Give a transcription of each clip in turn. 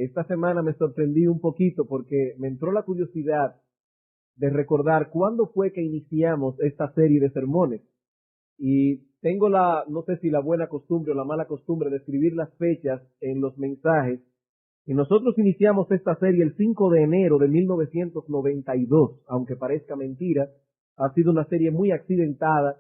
esta semana me sorprendí un poquito porque me entró la curiosidad de recordar cuándo fue que iniciamos esta serie de sermones. Y tengo no sé si la buena costumbre o la mala costumbre de escribir las fechas en los mensajes. Y nosotros iniciamos esta serie el 5 de enero de 1992, aunque parezca mentira. Ha sido una serie muy accidentada,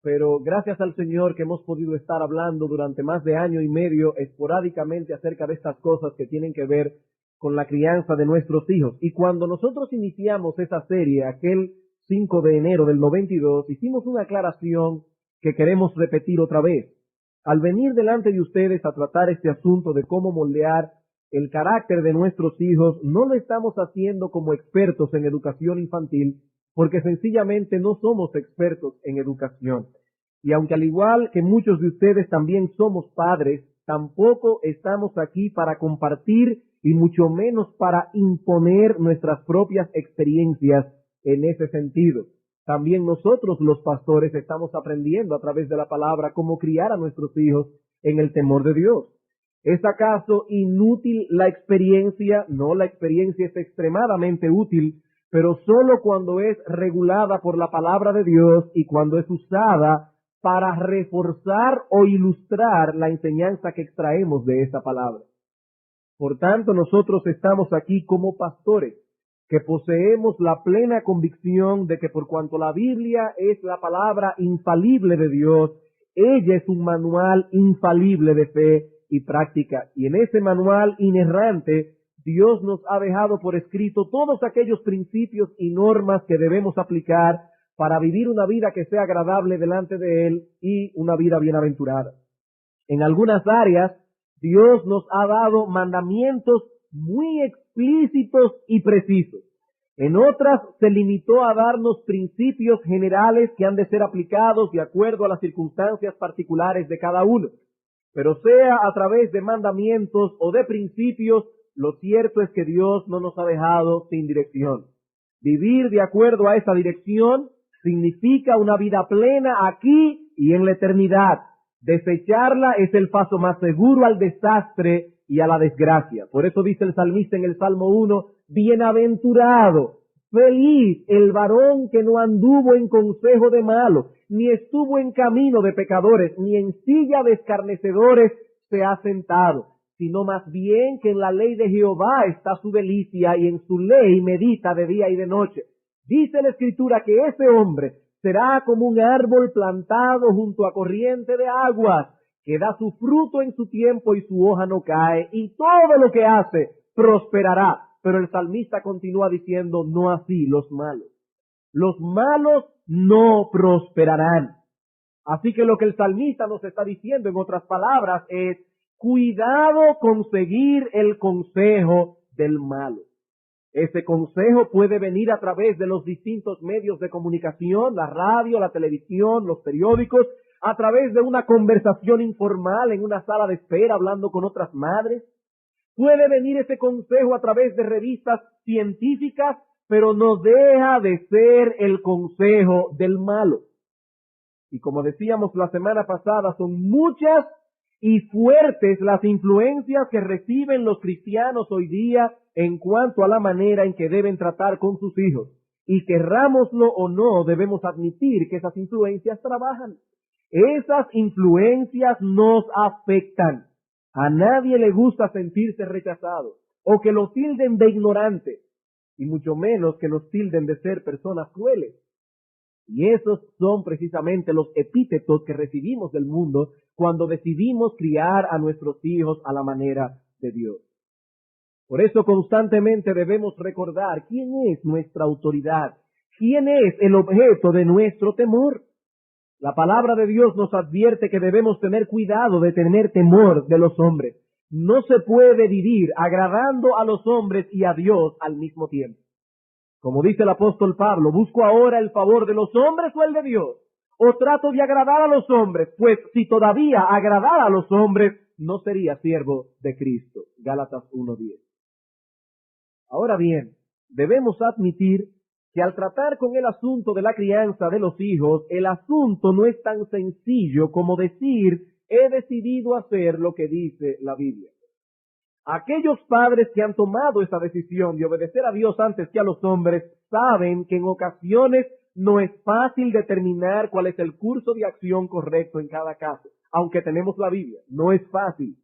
pero gracias al Señor que hemos podido estar hablando durante más de año y medio esporádicamente acerca de estas cosas que tienen que ver con la crianza de nuestros hijos. Y cuando nosotros iniciamos esa serie, aquel 5 de enero del 92, hicimos una aclaración que queremos repetir otra vez. Al venir delante de ustedes a tratar este asunto de cómo moldear el carácter de nuestros hijos, no lo estamos haciendo como expertos en educación infantil, porque sencillamente no somos expertos en educación. Y aunque al igual que muchos de ustedes también somos padres, tampoco estamos aquí para compartir y mucho menos para imponer nuestras propias experiencias en ese sentido. También nosotros los pastores estamos aprendiendo a través de la palabra cómo criar a nuestros hijos en el temor de Dios. ¿Es acaso inútil la experiencia? No, la experiencia es extremadamente útil, pero solo cuando es regulada por la palabra de Dios y cuando es usada para reforzar o ilustrar la enseñanza que extraemos de esa palabra. Por tanto, nosotros estamos aquí como pastores, que poseemos la plena convicción de que por cuanto la Biblia es la palabra infalible de Dios, ella es un manual infalible de fe y práctica. Y en ese manual inerrante, Dios nos ha dejado por escrito todos aquellos principios y normas que debemos aplicar para vivir una vida que sea agradable delante de Él y una vida bienaventurada. En algunas áreas, Dios nos ha dado mandamientos muy explícitos y precisos. En otras, se limitó a darnos principios generales que han de ser aplicados de acuerdo a las circunstancias particulares de cada uno. Pero sea a través de mandamientos o de principios, lo cierto es que Dios no nos ha dejado sin dirección. Vivir de acuerdo a esa dirección significa una vida plena aquí y en la eternidad. Desecharla es el paso más seguro al desastre y a la desgracia. Por eso dice el salmista en el Salmo 1, bienaventurado, feliz el varón que no anduvo en consejo de malos, ni estuvo en camino de pecadores, ni en silla de escarnecedores se ha sentado, sino más bien que en la ley de Jehová está su delicia y en su ley medita de día y de noche. Dice la Escritura que ese hombre será como un árbol plantado junto a corriente de aguas, que da su fruto en su tiempo y su hoja no cae, y todo lo que hace prosperará. Pero el salmista continúa diciendo, no así los malos. Los malos no prosperarán. Así que lo que el salmista nos está diciendo, en otras palabras, es cuidado con seguir el consejo del malo. Ese consejo puede venir a través de los distintos medios de comunicación, la radio, la televisión, los periódicos, a través de una conversación informal en una sala de espera hablando con otras madres. Puede venir ese consejo a través de revistas científicas, pero no deja de ser el consejo del malo. Y como decíamos la semana pasada, son muchas y fuertes las influencias que reciben los cristianos hoy día en cuanto a la manera en que deben tratar con sus hijos. Y querrámoslo o no, debemos admitir que esas influencias trabajan. Esas influencias nos afectan. A nadie le gusta sentirse rechazado o que lo tilden de ignorante, y mucho menos que los tilden de ser personas crueles. Y esos son precisamente los epítetos que recibimos del mundo cuando decidimos criar a nuestros hijos a la manera de Dios. Por eso constantemente debemos recordar quién es nuestra autoridad, quién es el objeto de nuestro temor. La palabra de Dios nos advierte que debemos tener cuidado de tener temor de los hombres. No se puede vivir agradando a los hombres y a Dios al mismo tiempo. Como dice el apóstol Pablo, ¿busco ahora el favor de los hombres o el de Dios? ¿O trato de agradar a los hombres? Pues si todavía agradara a los hombres, no sería siervo de Cristo. Gálatas 1:10. Ahora bien, debemos admitir que al tratar con el asunto de la crianza de los hijos, el asunto no es tan sencillo como decir, he decidido hacer lo que dice la Biblia. Aquellos padres que han tomado esa decisión de obedecer a Dios antes que a los hombres saben que en ocasiones no es fácil determinar cuál es el curso de acción correcto en cada caso, aunque tenemos la Biblia, no es fácil.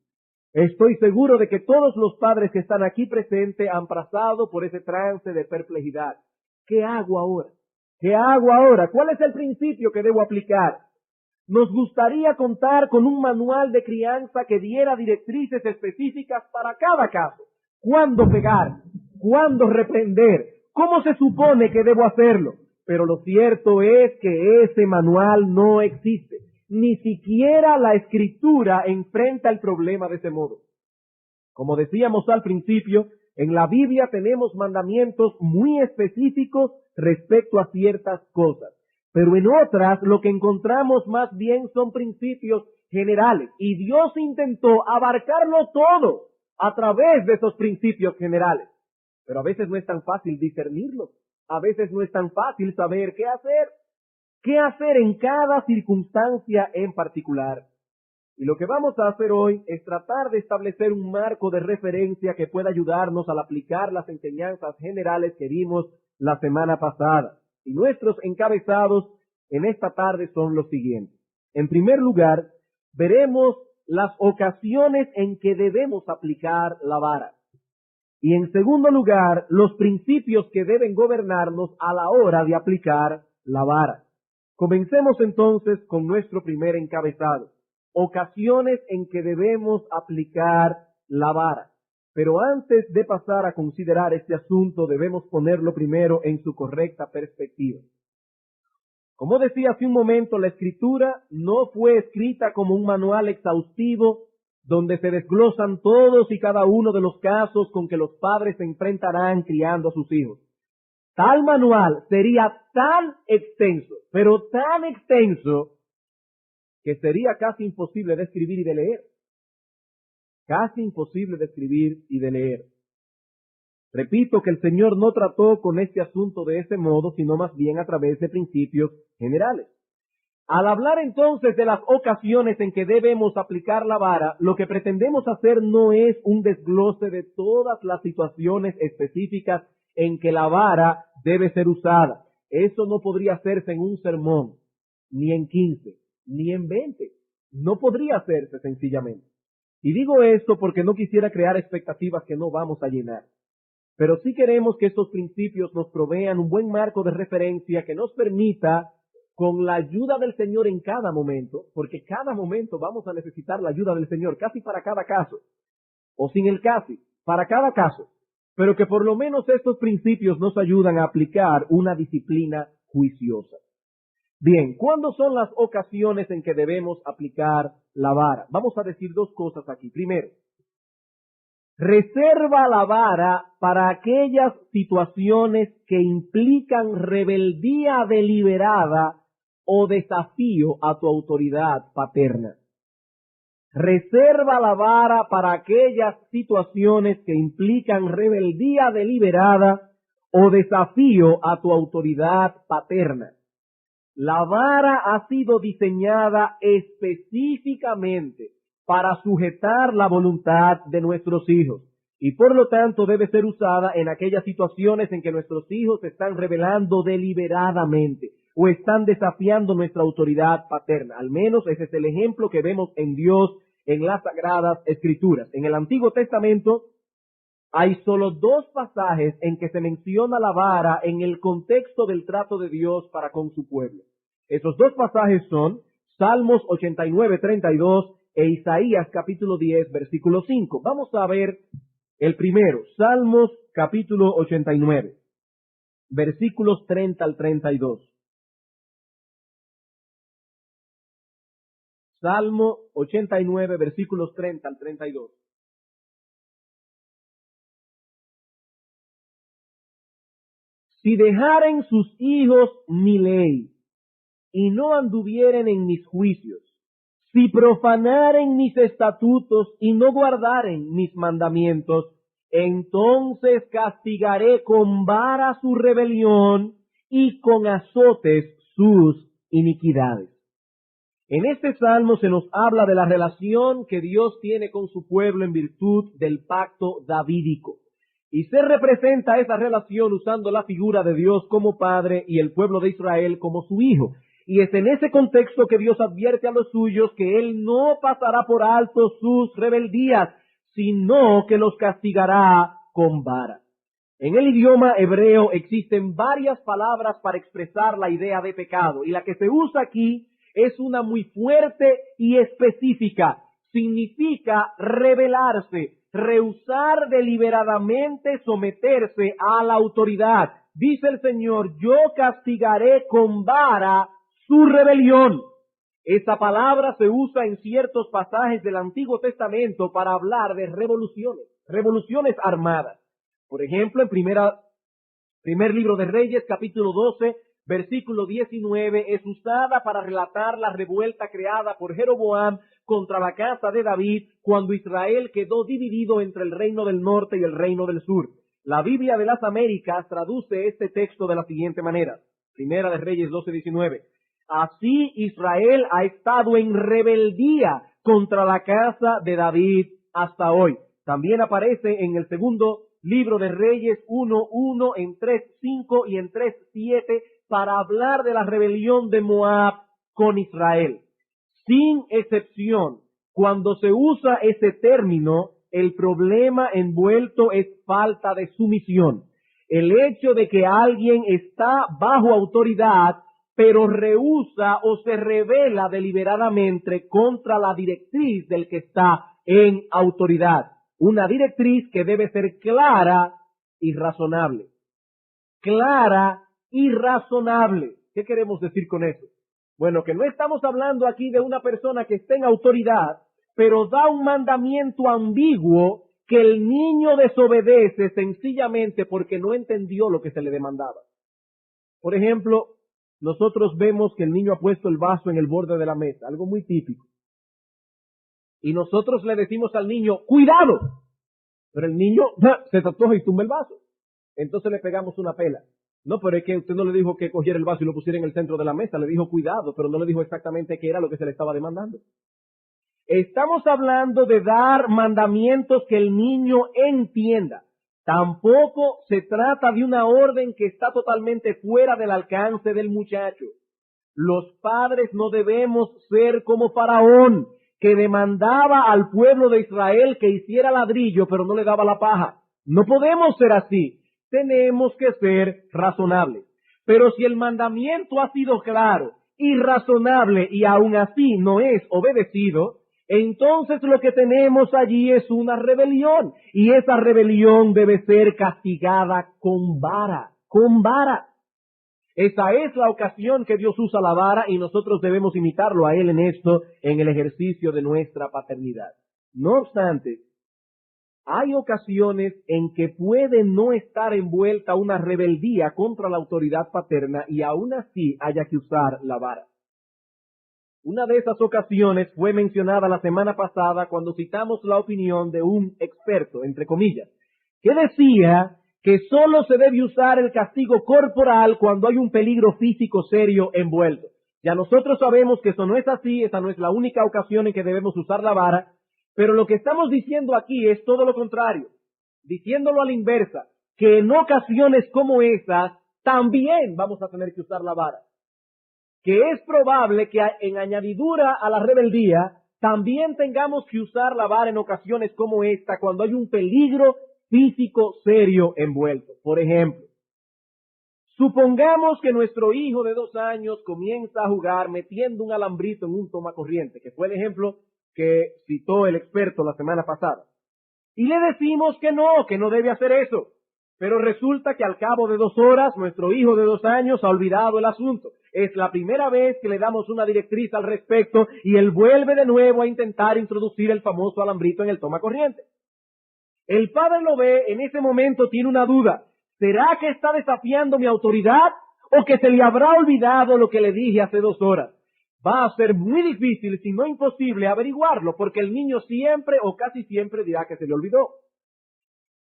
Estoy seguro de que todos los padres que están aquí presentes han pasado por ese trance de perplejidad. ¿Qué hago ahora? ¿Qué hago ahora? ¿Cuál es el principio que debo aplicar? Nos gustaría contar con un manual de crianza que diera directrices específicas para cada caso. ¿Cuándo pegar? ¿Cuándo reprender? ¿Cómo se supone que debo hacerlo? Pero lo cierto es que ese manual no existe. Ni siquiera la Escritura enfrenta el problema de ese modo. Como decíamos al principio, en la Biblia tenemos mandamientos muy específicos respecto a ciertas cosas. Pero en otras lo que encontramos más bien son principios generales. Y Dios intentó abarcarlo todo a través de esos principios generales. Pero a veces no es tan fácil discernirlos. A veces no es tan fácil saber qué hacer. ¿Qué hacer en cada circunstancia en particular? Y lo que vamos a hacer hoy es tratar de establecer un marco de referencia que pueda ayudarnos al aplicar las enseñanzas generales que vimos la semana pasada. Y nuestros encabezados en esta tarde son los siguientes. En primer lugar, veremos las ocasiones en que debemos aplicar la vara. Y en segundo lugar, los principios que deben gobernarnos a la hora de aplicar la vara. Comencemos entonces con nuestro primer encabezado. Ocasiones en que debemos aplicar la vara. Pero antes de pasar a considerar este asunto, debemos ponerlo primero en su correcta perspectiva. Como decía hace un momento, la Escritura no fue escrita como un manual exhaustivo donde se desglosan todos y cada uno de los casos con que los padres se enfrentarán criando a sus hijos. Tal manual sería tan extenso, pero tan extenso, que sería casi imposible de escribir y de leer. Casi imposible de escribir y de leer. Repito que el Señor no trató con este asunto de ese modo, sino más bien a través de principios generales. Al hablar entonces de las ocasiones en que debemos aplicar la vara, lo que pretendemos hacer no es un desglose de todas las situaciones específicas en que la vara debe ser usada. Eso no podría hacerse en un sermón, ni en 15, ni en 20. No podría hacerse sencillamente. Y digo esto porque no quisiera crear expectativas que no vamos a llenar. Pero sí queremos que estos principios nos provean un buen marco de referencia que nos permita, con la ayuda del Señor en cada momento, porque cada momento vamos a necesitar la ayuda del Señor, casi para cada caso, o sin el casi, para cada caso, pero que por lo menos estos principios nos ayudan a aplicar una disciplina juiciosa. Bien, ¿cuándo son las ocasiones en que debemos aplicar la vara? Vamos a decir dos cosas aquí. Primero, reserva la vara para aquellas situaciones que implican rebeldía deliberada o desafío a tu autoridad paterna. Reserva la vara para aquellas situaciones que implican rebeldía deliberada o desafío a tu autoridad paterna. La vara ha sido diseñada específicamente para sujetar la voluntad de nuestros hijos y por lo tanto debe ser usada en aquellas situaciones en que nuestros hijos se están rebelando deliberadamente o están desafiando nuestra autoridad paterna. Al menos ese es el ejemplo que vemos en Dios en las Sagradas Escrituras. En el Antiguo Testamento hay solo dos pasajes en que se menciona la vara en el contexto del trato de Dios para con su pueblo. Esos dos pasajes son Salmos 89:32 e Isaías capítulo 10, versículo 5. Vamos a ver el primero, Salmos capítulo 89, versículos 30 al 32. Salmo 89, versículos 30 al 32. Si dejaren sus hijos mi ley, y no anduvieren en mis juicios, si profanaren mis estatutos y no guardaren mis mandamientos, entonces castigaré con vara su rebelión y con azotes sus iniquidades. En este salmo se nos habla de la relación que Dios tiene con su pueblo en virtud del pacto davídico. Y se representa esa relación usando la figura de Dios como Padre y el pueblo de Israel como su Hijo. Y es en ese contexto que Dios advierte a los suyos que Él no pasará por alto sus rebeldías, sino que los castigará con vara. En el idioma hebreo existen varias palabras para expresar la idea de pecado, y la que se usa aquí es una muy fuerte y específica. Significa rebelarse, rehusar deliberadamente someterse a la autoridad. Dice el Señor, yo castigaré con vara su rebelión. Esa palabra se usa en ciertos pasajes del Antiguo Testamento para hablar de revoluciones armadas. Por ejemplo, en primer libro de Reyes, capítulo 12, versículo 19, es usada para relatar la revuelta creada por Jeroboam contra la casa de David cuando Israel quedó dividido entre el reino del norte y el reino del sur. La Biblia de las Américas traduce este texto de la siguiente manera. Primera de Reyes 12, 19. Así Israel ha estado en rebeldía contra la casa de David hasta hoy. También aparece en el segundo libro de Reyes 1:1, en 3:5 y en 3:7 para hablar de la rebelión de Moab con Israel. Sin excepción, cuando se usa ese término, el problema envuelto es falta de sumisión. El hecho de que alguien está bajo autoridad, pero rehúsa o se rebela deliberadamente contra la directriz del que está en autoridad. Una directriz que debe ser clara y razonable. Clara y razonable. ¿Qué queremos decir con eso? Bueno, que no estamos hablando aquí de una persona que esté en autoridad, pero da un mandamiento ambiguo que el niño desobedece sencillamente porque no entendió lo que se le demandaba. Por ejemplo, nosotros vemos que el niño ha puesto el vaso en el borde de la mesa, algo muy típico. Y nosotros le decimos al niño, ¡cuidado! Pero el niño se tatuó y tumba el vaso. Entonces le pegamos una pela. No, pero es que usted no le dijo que cogiera el vaso y lo pusiera en el centro de la mesa, le dijo cuidado, pero no le dijo exactamente qué era lo que se le estaba demandando. Estamos hablando de dar mandamientos que el niño entienda. Tampoco se trata de una orden que está totalmente fuera del alcance del muchacho. Los padres no debemos ser como Faraón, que demandaba al pueblo de Israel que hiciera ladrillo, pero no le daba la paja. No podemos ser así. Tenemos que ser razonables. Pero si el mandamiento ha sido claro y razonable y aún así no es obedecido, entonces lo que tenemos allí es una rebelión, y esa rebelión debe ser castigada con vara, con vara. Esa es la ocasión que Dios usa la vara y nosotros debemos imitarlo a Él en esto, en el ejercicio de nuestra paternidad. No obstante, hay ocasiones en que puede no estar envuelta una rebeldía contra la autoridad paterna y aún así haya que usar la vara. Una de esas ocasiones fue mencionada la semana pasada cuando citamos la opinión de un experto, entre comillas, que decía que solo se debe usar el castigo corporal cuando hay un peligro físico serio envuelto. Ya nosotros sabemos que eso no es así, esa no es la única ocasión en que debemos usar la vara, pero lo que estamos diciendo aquí es todo lo contrario, diciéndolo a la inversa, que en ocasiones como esas también vamos a tener que usar la vara. Que es probable que en añadidura a la rebeldía también tengamos que usar la vara en ocasiones como esta cuando hay un peligro físico serio envuelto. Por ejemplo, supongamos que nuestro hijo de 2 años comienza a jugar metiendo un alambrito en un tomacorriente, que fue el ejemplo que citó el experto la semana pasada. Y le decimos que no debe hacer eso. Pero resulta que al cabo de 2 horas, nuestro hijo de 2 años ha olvidado el asunto. Es la primera vez que le damos una directriz al respecto y él vuelve de nuevo a intentar introducir el famoso alambrito en el tomacorriente. El padre lo ve, en ese momento tiene una duda. ¿Será que está desafiando mi autoridad o que se le habrá olvidado lo que le dije hace 2 horas? Va a ser muy difícil, si no imposible, averiguarlo, porque el niño siempre o casi siempre dirá que se le olvidó.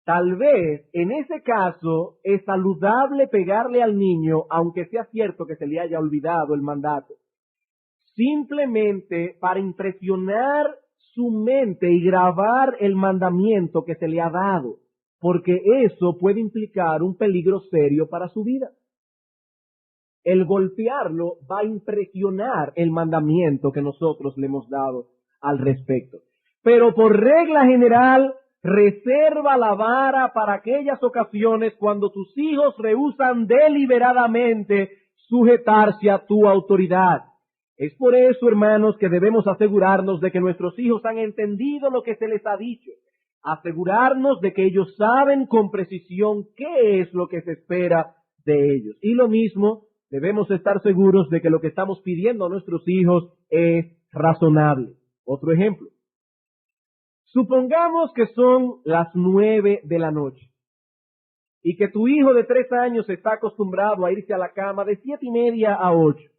Tal vez, en ese caso, es saludable pegarle al niño, aunque sea cierto que se le haya olvidado el mandato. simplemente para impresionar su mente y grabar el mandamiento que se le ha dado, porque eso puede implicar un peligro serio para su vida. El golpearlo va a impresionar el mandamiento que nosotros le hemos dado al respecto. Pero por regla general, reserva la vara para aquellas ocasiones cuando tus hijos rehúsan deliberadamente sujetarse a tu autoridad. Es por eso, hermanos, que debemos asegurarnos de que nuestros hijos han entendido lo que se les ha dicho. Asegurarnos de que ellos saben con precisión qué es lo que se espera de ellos. Y lo mismo, debemos estar seguros de que lo que estamos pidiendo a nuestros hijos es razonable. Otro ejemplo. Supongamos que son las 9 de la noche y que tu hijo de 3 años está acostumbrado a irse a la cama de 7:30 a 8.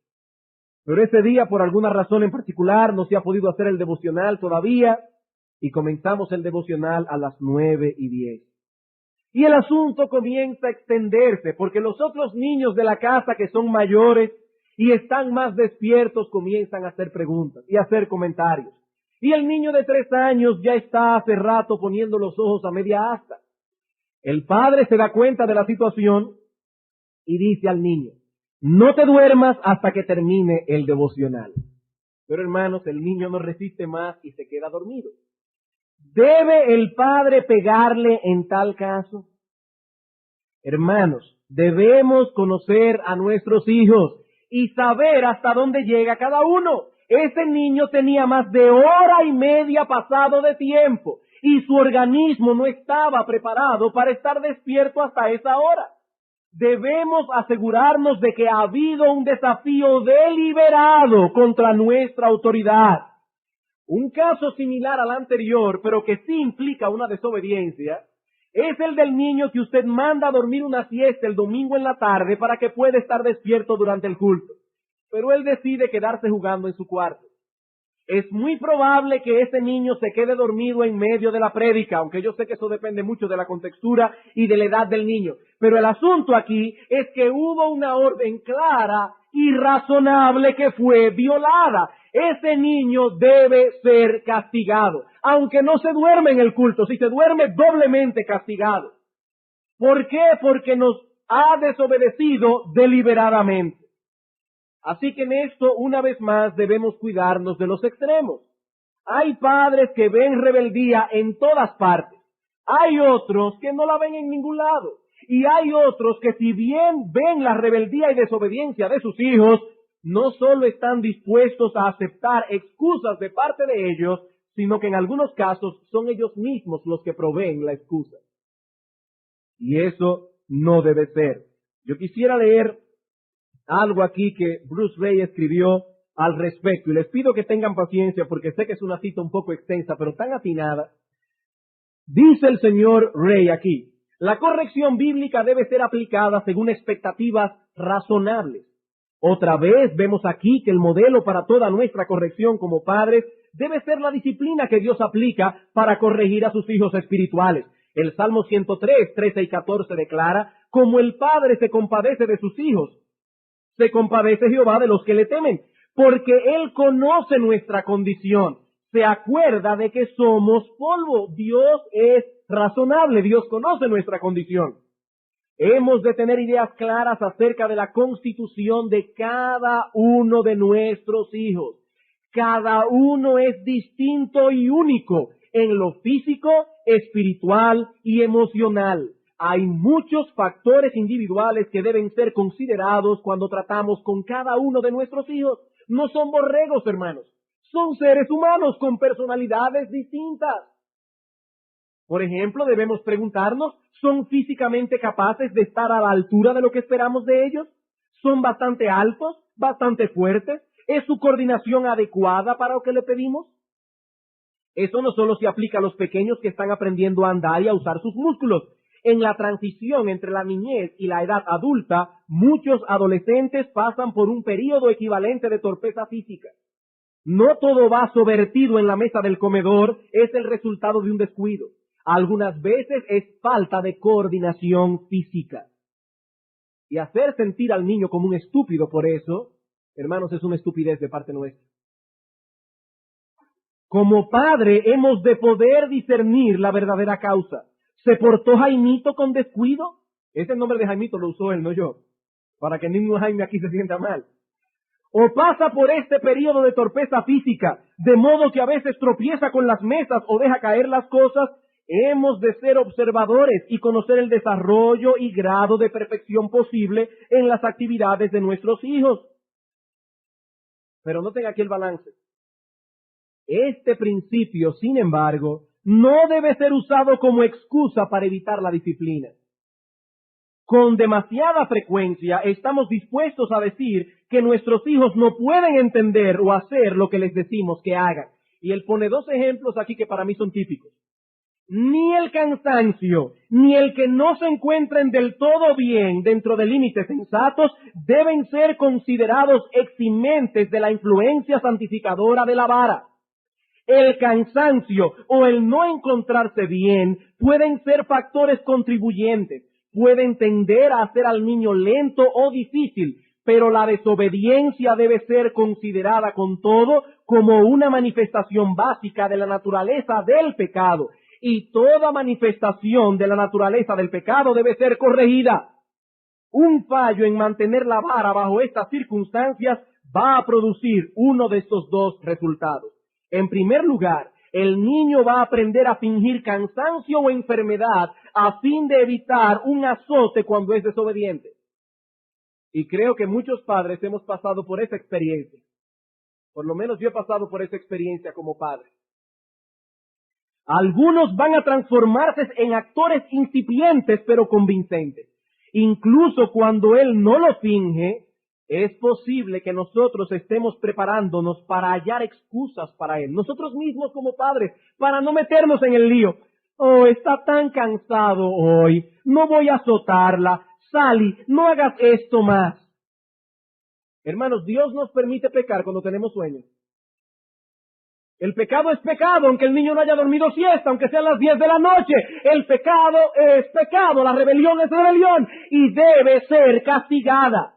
Pero ese día, por alguna razón en particular, no se ha podido hacer el devocional todavía y comenzamos el devocional a las 9:10. Y el asunto comienza a extenderse porque los otros niños de la casa que son mayores y están más despiertos comienzan a hacer preguntas y a hacer comentarios. Y el niño de 3 años ya está hace rato poniendo los ojos a media asta. El padre se da cuenta de la situación y dice al niño: no te duermas hasta que termine el devocional. Pero hermanos, el niño no resiste más y se queda dormido. ¿Debe el padre pegarle en tal caso? Hermanos, debemos conocer a nuestros hijos y saber hasta dónde llega cada uno. Ese niño tenía más de 1:30 pasado de tiempo y su organismo no estaba preparado para estar despierto hasta esa hora. Debemos asegurarnos de que ha habido un desafío deliberado contra nuestra autoridad. Un caso similar al anterior, pero que sí implica una desobediencia, es el del niño que usted manda a dormir una siesta el domingo en la tarde para que pueda estar despierto durante el culto. Pero él decide quedarse jugando en su cuarto. Es muy probable que ese niño se quede dormido en medio de la prédica, aunque yo sé que eso depende mucho de la contextura y de la edad del niño. Pero el asunto aquí es que hubo una orden clara y razonable que fue violada. Ese niño debe ser castigado, aunque no se duerme en el culto. Si se duerme, doblemente castigado. ¿Por qué? Porque nos ha desobedecido deliberadamente. Así que en esto, una vez más, debemos cuidarnos de los extremos. Hay padres que ven rebeldía en todas partes. Hay otros que no la ven en ningún lado. Y hay otros que, si bien ven la rebeldía y desobediencia de sus hijos, no solo están dispuestos a aceptar excusas de parte de ellos, sino que en algunos casos son ellos mismos los que proveen la excusa. Y eso no debe ser. Yo quisiera leer algo aquí que Bruce Ray escribió al respecto, y les pido que tengan paciencia porque sé que es una cita un poco extensa, pero tan atinada. Dice el señor Ray aquí: la corrección bíblica debe ser aplicada según expectativas razonables. Otra vez vemos aquí que el modelo para toda nuestra corrección como padres debe ser la disciplina que Dios aplica para corregir a sus hijos espirituales. El Salmo 103, 13 y 14 declara: como el padre se compadece de sus hijos, se compadece Jehová de los que le temen, porque Él conoce nuestra condición, se acuerda de que somos polvo. Dios es razonable, Dios conoce nuestra condición. Hemos de tener ideas claras acerca de la constitución de cada uno de nuestros hijos. Cada uno es distinto y único en lo físico, espiritual y emocional. Hay muchos factores individuales que deben ser considerados cuando tratamos con cada uno de nuestros hijos. No son borregos, hermanos. Son seres humanos con personalidades distintas. Por ejemplo, debemos preguntarnos: ¿son físicamente capaces de estar a la altura de lo que esperamos de ellos? ¿Son bastante altos? ¿Bastante fuertes? ¿Es su coordinación adecuada para lo que le pedimos? Eso no solo se aplica a los pequeños que están aprendiendo a andar y a usar sus músculos. En la transición entre la niñez y la edad adulta, muchos adolescentes pasan por un periodo equivalente de torpeza física. No todo vaso vertido en la mesa del comedor es el resultado de un descuido. Algunas veces es falta de coordinación física. Y hacer sentir al niño como un estúpido por eso Hermanos, es una estupidez de parte nuestra. Como padre hemos de poder discernir la verdadera causa. ¿Se portó Jaimito con descuido? Ese nombre de Jaimito lo usó él, no yo, para que ningún Jaime aquí se sienta mal. O pasa por este periodo de torpeza física, de modo que a veces tropieza con las mesas o deja caer las cosas. Hemos de ser observadores y conocer el desarrollo y grado de perfección posible en las actividades de nuestros hijos. Pero noten aquí el balance. Este principio, sin embargo, no debe ser usado como excusa para evitar la disciplina. Con demasiada frecuencia estamos dispuestos a decir que nuestros hijos no pueden entender o hacer lo que les decimos que hagan. Y él pone dos ejemplos aquí que para mí son típicos. Ni el cansancio, ni el que no se encuentren del todo bien dentro de límites sensatos deben ser considerados eximentes de la influencia santificadora de la vara. El cansancio o el no encontrarse bien pueden ser factores contribuyentes, pueden tender a hacer al niño lento o difícil, pero la desobediencia debe ser considerada con todo como una manifestación básica de la naturaleza del pecado, y toda manifestación de la naturaleza del pecado debe ser corregida. Un fallo en mantener la vara bajo estas circunstancias va a producir uno de estos dos resultados. En primer lugar, el niño va a aprender a fingir cansancio o enfermedad a fin de evitar un azote cuando es desobediente. Y creo que muchos padres hemos pasado por esa experiencia. Por lo menos yo he pasado por esa experiencia como padre. Algunos van a transformarse en actores incipientes pero convincentes. Incluso cuando él no lo finge, es posible que nosotros estemos preparándonos para hallar excusas para él, nosotros mismos como padres, para no meternos en el lío. Oh, está tan cansado hoy, no voy a azotarla. Sally, no hagas esto más. Hermanos, Dios nos permite pecar cuando tenemos sueño. El pecado es pecado, aunque el niño no haya dormido siesta, aunque sean las 10 de la noche. El pecado es pecado, la rebelión es rebelión y debe ser castigada.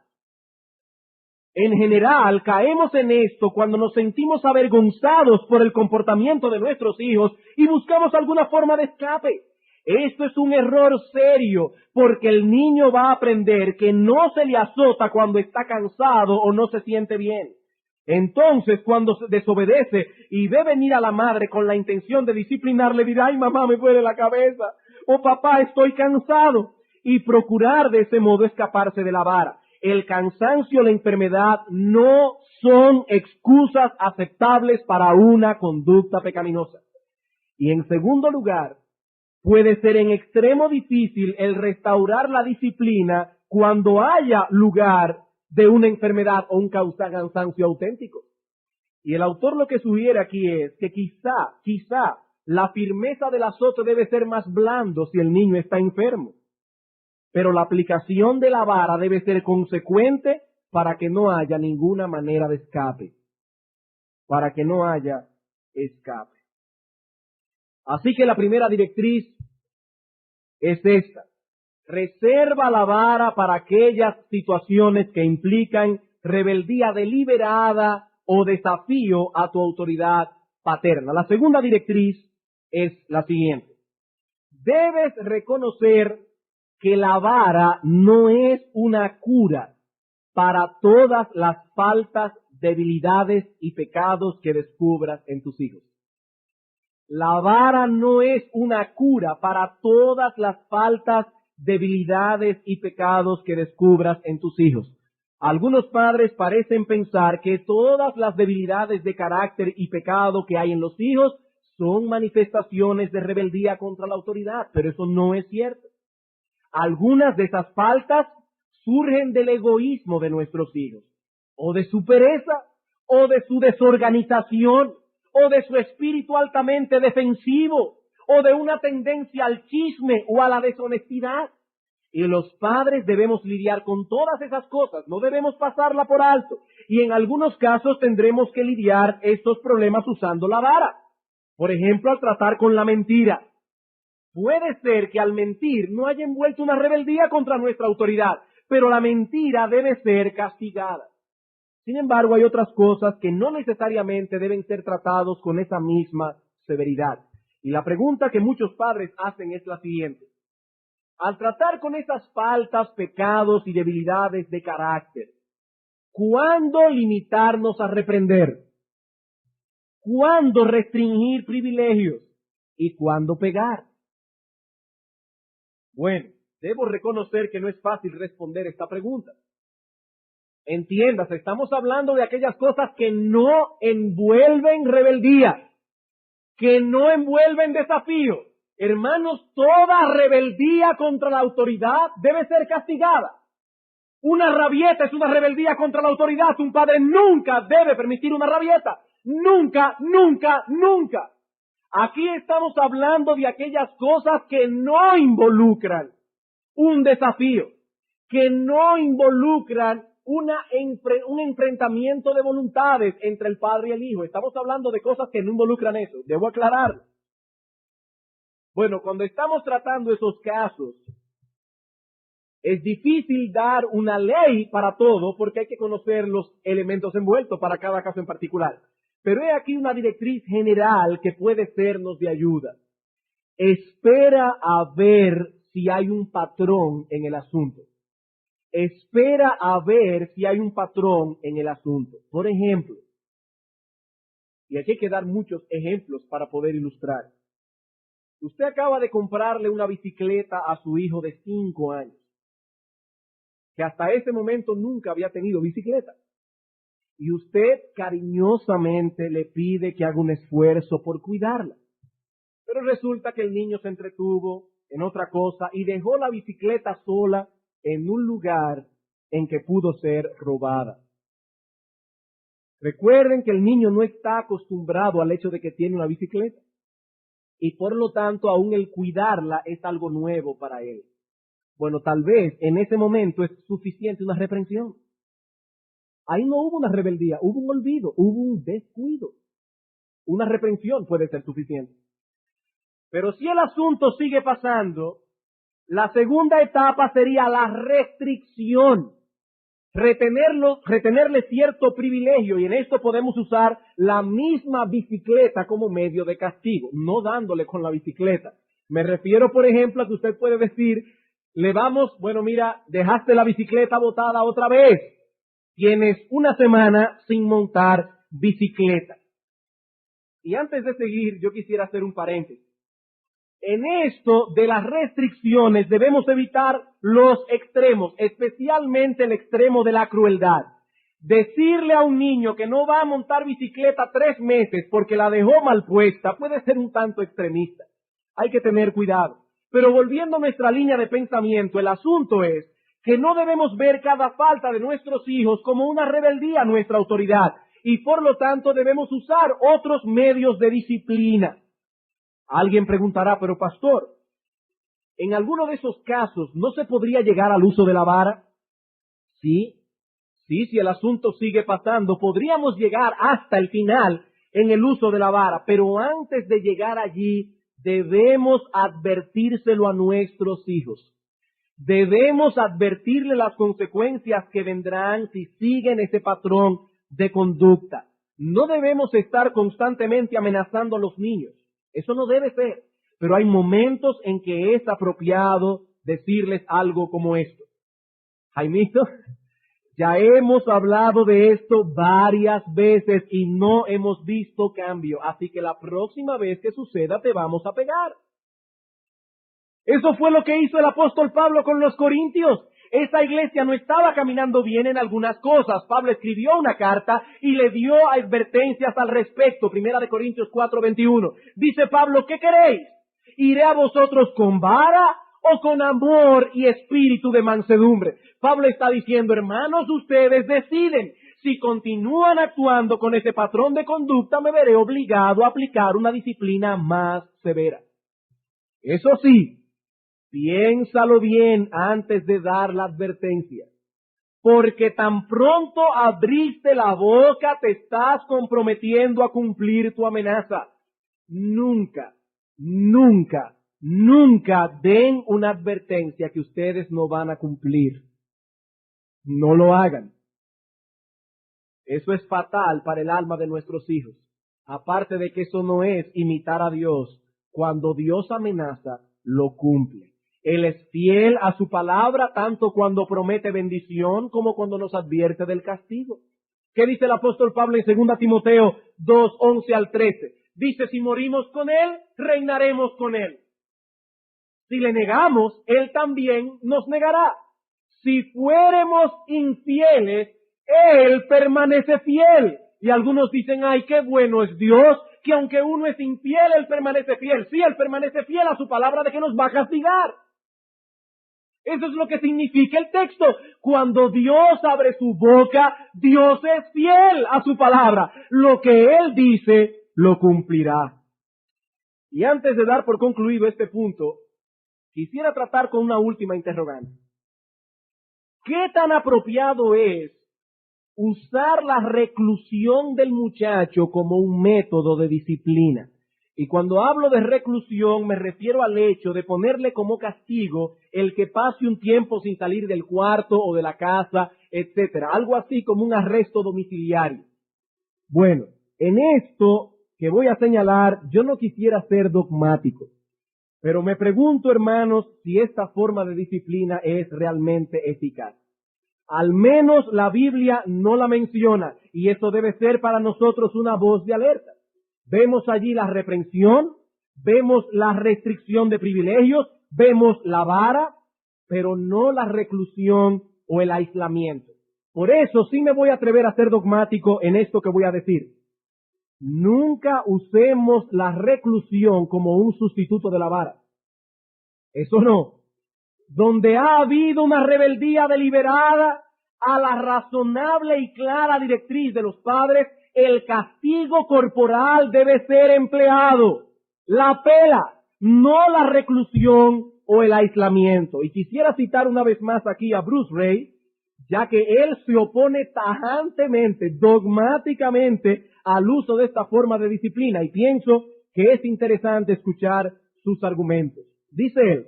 En general, caemos en esto cuando nos sentimos avergonzados por el comportamiento de nuestros hijos y buscamos alguna forma de escape. Esto es un error serio, porque el niño va a aprender que no se le azota cuando está cansado o no se siente bien. Entonces, cuando se desobedece y ve venir a la madre con la intención de disciplinarle, dirá, ay mamá, me duele la cabeza, o papá, estoy cansado, y procurar de ese modo escaparse de la vara. El cansancio o la enfermedad no son excusas aceptables para una conducta pecaminosa. Y en segundo lugar, puede ser en extremo difícil el restaurar la disciplina cuando haya lugar de una enfermedad o un cansancio auténtico. Y el autor lo que sugiere aquí es que quizá la firmeza del azote debe ser más blando si el niño está enfermo. Pero la aplicación de la vara debe ser consecuente para que no haya ninguna manera de escape. Para que no haya escape. Así que la primera directriz es esta. Reserva la vara para aquellas situaciones que implican rebeldía deliberada o desafío a tu autoridad paterna. La segunda directriz es la siguiente. Debes reconocer que la vara no es una cura para todas las faltas, debilidades y pecados que descubras en tus hijos. La vara no es una cura para todas las faltas, debilidades y pecados que descubras en tus hijos. Algunos padres parecen pensar que todas las debilidades de carácter y pecado que hay en los hijos son manifestaciones de rebeldía contra la autoridad, pero eso no es cierto. Algunas de esas faltas surgen del egoísmo de nuestros hijos, o de su pereza, o de su desorganización, o de su espíritu altamente defensivo, o de una tendencia al chisme o a la deshonestidad. Y los padres debemos lidiar con todas esas cosas, no debemos pasarla por alto. Y en algunos casos tendremos que lidiar estos problemas usando la vara. Por ejemplo, al tratar con la mentira. Puede ser que al mentir no haya envuelto una rebeldía contra nuestra autoridad, pero la mentira debe ser castigada. Sin embargo, hay otras cosas que no necesariamente deben ser tratados con esa misma severidad. Y la pregunta que muchos padres hacen es la siguiente. Al tratar con esas faltas, pecados y debilidades de carácter, ¿cuándo limitarnos a reprender? ¿Cuándo restringir privilegios? ¿Y cuándo pegar? Bueno, debo reconocer que no es fácil responder esta pregunta. Entiendas, estamos hablando de aquellas cosas que no envuelven rebeldía, que no envuelven desafío. Hermanos, toda rebeldía contra la autoridad debe ser castigada. Una rabieta es una rebeldía contra la autoridad. Un padre nunca debe permitir una rabieta. Nunca, nunca, nunca. Aquí estamos hablando de aquellas cosas que no involucran un desafío, que no involucran un enfrentamiento de voluntades entre el padre y el hijo. Estamos hablando de cosas que no involucran eso. Debo aclararlo. Bueno, cuando estamos tratando esos casos, es difícil dar una ley para todo porque hay que conocer los elementos envueltos para cada caso en particular. Pero he aquí una directriz general que puede sernos de ayuda. Espera a ver si hay un patrón en el asunto. Espera a ver si hay un patrón en el asunto. Por ejemplo, y aquí hay que dar muchos ejemplos para poder ilustrar. Usted acaba de comprarle una bicicleta a su hijo de 5 años, que hasta ese momento nunca había tenido bicicleta. Y usted cariñosamente le pide que haga un esfuerzo por cuidarla. Pero resulta que el niño se entretuvo en otra cosa y dejó la bicicleta sola en un lugar en que pudo ser robada. Recuerden que el niño no está acostumbrado al hecho de que tiene una bicicleta. Y por lo tanto, aún el cuidarla es algo nuevo para él. Bueno, tal vez en ese momento es suficiente una reprensión. Ahí no hubo una rebeldía, hubo un olvido, hubo un descuido. Una reprensión puede ser suficiente. Pero si el asunto sigue pasando, la segunda etapa sería la restricción. Retenerle cierto privilegio, y en esto podemos usar la misma bicicleta como medio de castigo, no dándole con la bicicleta. Me refiero, por ejemplo, a que usted puede decir, bueno, mira, dejaste la bicicleta botada otra vez. Tienes una semana sin montar bicicleta. Y antes de seguir, yo quisiera hacer un paréntesis. En esto de las restricciones debemos evitar los extremos, especialmente el extremo de la crueldad. Decirle a un niño que no va a montar bicicleta 3 meses porque la dejó mal puesta puede ser un tanto extremista. Hay que tener cuidado. Pero volviendo a nuestra línea de pensamiento, el asunto es que no debemos ver cada falta de nuestros hijos como una rebeldía a nuestra autoridad y por lo tanto debemos usar otros medios de disciplina. Alguien preguntará, pero pastor, ¿en alguno de esos casos no se podría llegar al uso de la vara? Sí, si el asunto sigue pasando, podríamos llegar hasta el final en el uso de la vara, pero antes de llegar allí, debemos advertírselo a nuestros hijos. Debemos advertirle las consecuencias que vendrán si siguen ese patrón de conducta. No debemos estar constantemente amenazando a los niños. Eso no debe ser. Pero hay momentos en que es apropiado decirles algo como esto. Jaimito, ya hemos hablado de esto varias veces y no hemos visto cambio. Así que la próxima vez que suceda te vamos a pegar. Eso fue lo que hizo el apóstol Pablo con los corintios. Esa iglesia no estaba caminando bien en algunas cosas. Pablo escribió una carta y le dio advertencias al respecto. 1 Corintios 4:21. Dice Pablo, ¿qué queréis? ¿Iré a vosotros con vara o con amor y espíritu de mansedumbre? Pablo está diciendo, hermanos, ustedes deciden. Si continúan actuando con ese patrón de conducta, me veré obligado a aplicar una disciplina más severa. Eso sí, piénsalo bien antes de dar la advertencia, porque tan pronto abriste la boca te estás comprometiendo a cumplir tu amenaza. Nunca, nunca, nunca den una advertencia que ustedes no van a cumplir. No lo hagan. Eso es fatal para el alma de nuestros hijos. Aparte de que eso no es imitar a Dios. Cuando Dios amenaza, lo cumple. Él es fiel a su palabra tanto cuando promete bendición como cuando nos advierte del castigo. ¿Qué dice el apóstol Pablo en 2 Timoteo 2, 11 al 13? Dice, si morimos con Él, reinaremos con Él. Si le negamos, Él también nos negará. Si fuéramos infieles, Él permanece fiel. Y algunos dicen, ay, qué bueno es Dios, que aunque uno es infiel, Él permanece fiel. Sí, Él permanece fiel a su palabra de que nos va a castigar. Eso es lo que significa el texto. Cuando Dios abre su boca, Dios es fiel a su palabra. Lo que Él dice, lo cumplirá. Y antes de dar por concluido este punto, quisiera tratar con una última interrogante. ¿Qué tan apropiado es usar la reclusión del muchacho como un método de disciplina? Y cuando hablo de reclusión me refiero al hecho de ponerle como castigo el que pase un tiempo sin salir del cuarto o de la casa, etcétera. Algo así como un arresto domiciliario. Bueno, en esto que voy a señalar, yo no quisiera ser dogmático, pero me pregunto, hermanos, si esta forma de disciplina es realmente eficaz. Al menos la Biblia no la menciona, y eso debe ser para nosotros una voz de alerta. Vemos allí la reprensión, vemos la restricción de privilegios, vemos la vara, pero no la reclusión o el aislamiento. Por eso sí me voy a atrever a ser dogmático en esto que voy a decir. Nunca usemos la reclusión como un sustituto de la vara. Eso no. Donde ha habido una rebeldía deliberada a la razonable y clara directriz de los padres, el castigo corporal debe ser empleado. La pela, no la reclusión o el aislamiento. Y quisiera citar una vez más aquí a Bruce Ray, ya que él se opone tajantemente, dogmáticamente al uso de esta forma de disciplina, y pienso que es interesante escuchar sus argumentos. Dice él,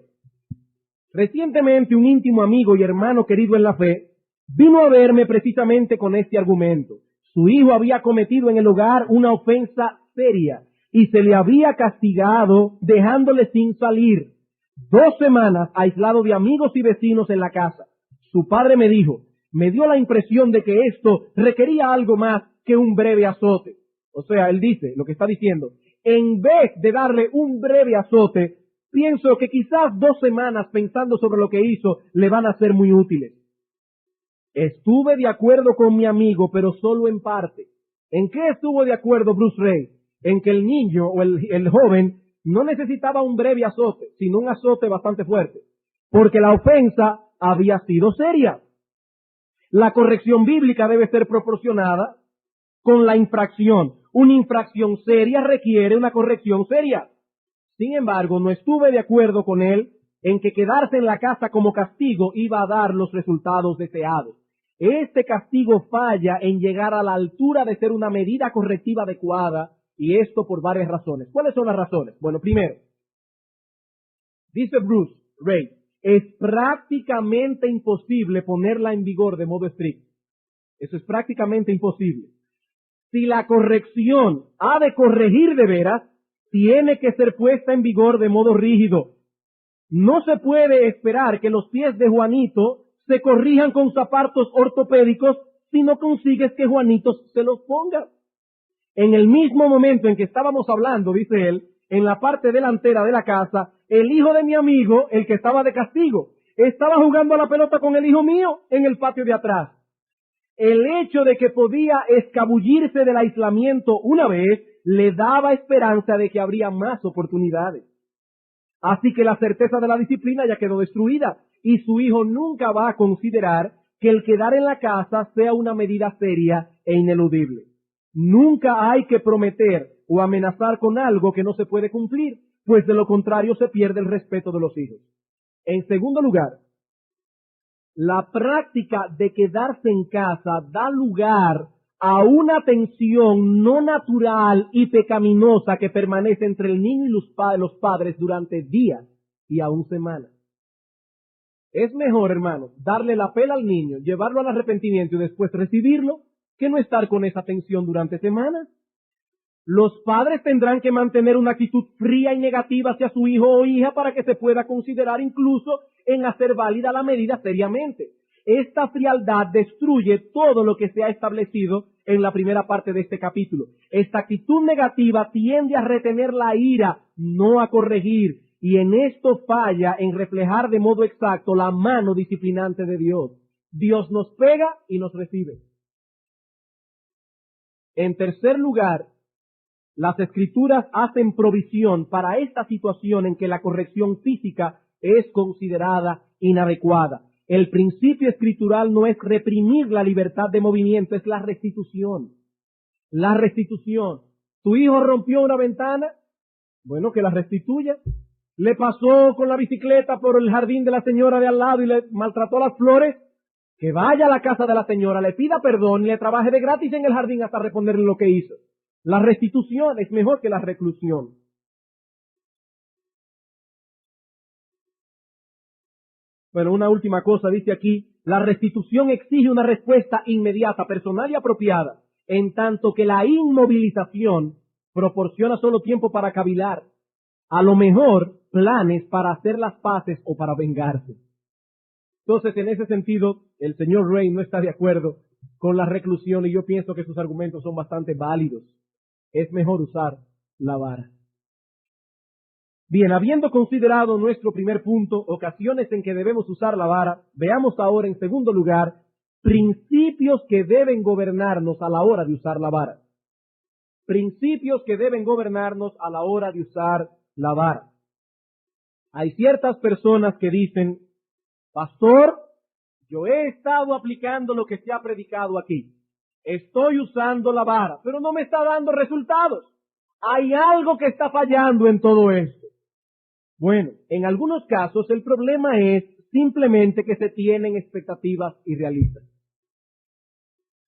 recientemente un íntimo amigo y hermano querido en la fe vino a verme precisamente con este argumento. Su hijo había cometido en el hogar una ofensa seria y se le había castigado dejándole sin salir. 2 semanas aislado de amigos y vecinos en la casa. Su padre me dijo, me dio la impresión de que esto requería algo más que un breve azote. O sea, él dice, lo que está diciendo, en vez de darle un breve azote, pienso que quizás 2 semanas pensando sobre lo que hizo le van a ser muy útiles. Estuve de acuerdo con mi amigo, pero solo en parte. ¿En qué estuvo de acuerdo Bruce Ray? En que el niño o el joven no necesitaba un breve azote, sino un azote bastante fuerte, porque la ofensa había sido seria. La corrección bíblica debe ser proporcionada con la infracción. Una infracción seria requiere una corrección seria. Sin embargo, no estuve de acuerdo con él en que quedarse en la casa como castigo iba a dar los resultados deseados. Este castigo falla en llegar a la altura de ser una medida correctiva adecuada, y esto por varias razones. ¿Cuáles son las razones? Bueno, primero, dice Bruce Ray, es prácticamente imposible ponerla en vigor de modo estricto. Eso es prácticamente imposible. Si la corrección ha de corregir de veras, tiene que ser puesta en vigor de modo rígido. No se puede esperar que los pies de Juanito se corrijan con zapatos ortopédicos si no consigues que Juanito se los ponga. En el mismo momento en que estábamos hablando, dice él, en la parte delantera de la casa, el hijo de mi amigo, el que estaba de castigo, estaba jugando a la pelota con el hijo mío en el patio de atrás. El hecho de que podía escabullirse del aislamiento una vez le daba esperanza de que habría más oportunidades. Así que la certeza de la disciplina ya quedó destruida y su hijo nunca va a considerar que el quedar en la casa sea una medida seria e ineludible. Nunca hay que prometer o amenazar con algo que no se puede cumplir, pues de lo contrario se pierde el respeto de los hijos. En segundo lugar, la práctica de quedarse en casa da lugar a una tensión no natural y pecaminosa que permanece entre el niño y los padres durante días y aún semanas. Es mejor, hermano, darle la pela al niño, llevarlo al arrepentimiento y después recibirlo, que no estar con esa tensión durante semanas. Los padres tendrán que mantener una actitud fría y negativa hacia su hijo o hija para que se pueda considerar incluso en hacer válida la medida seriamente. Esta frialdad destruye todo lo que se ha establecido en la primera parte de este capítulo. Esta actitud negativa tiende a retener la ira, no a corregir, y en esto falla en reflejar de modo exacto la mano disciplinante de Dios. Dios nos pega y nos recibe. En tercer lugar, las Escrituras hacen provisión para esta situación en que la corrección física es considerada inadecuada. El principio escritural no es reprimir la libertad de movimiento, es la restitución. La restitución. ¿Tu hijo rompió una ventana? Bueno, que la restituya. ¿Le pasó con la bicicleta por el jardín de la señora de al lado y le maltrató las flores? Que vaya a la casa de la señora, le pida perdón y le trabaje de gratis en el jardín hasta responderle lo que hizo. La restitución es mejor que la reclusión. Bueno, una última cosa, dice aquí, la restitución exige una respuesta inmediata, personal y apropiada, en tanto que la inmovilización proporciona solo tiempo para cavilar, a lo mejor planes para hacer las paces o para vengarse. Entonces, en ese sentido, el señor Ray no está de acuerdo con la reclusión y yo pienso que sus argumentos son bastante válidos. Es mejor usar la vara. Bien, habiendo considerado nuestro primer punto, ocasiones en que debemos usar la vara, veamos ahora en segundo lugar, principios que deben gobernarnos a la hora de usar la vara. Principios que deben gobernarnos a la hora de usar la vara. Hay ciertas personas que dicen, pastor, yo he estado aplicando lo que se ha predicado aquí. Estoy usando la vara, pero no me está dando resultados. Hay algo que está fallando en todo esto. Bueno, en algunos casos el problema es simplemente que se tienen expectativas irrealistas.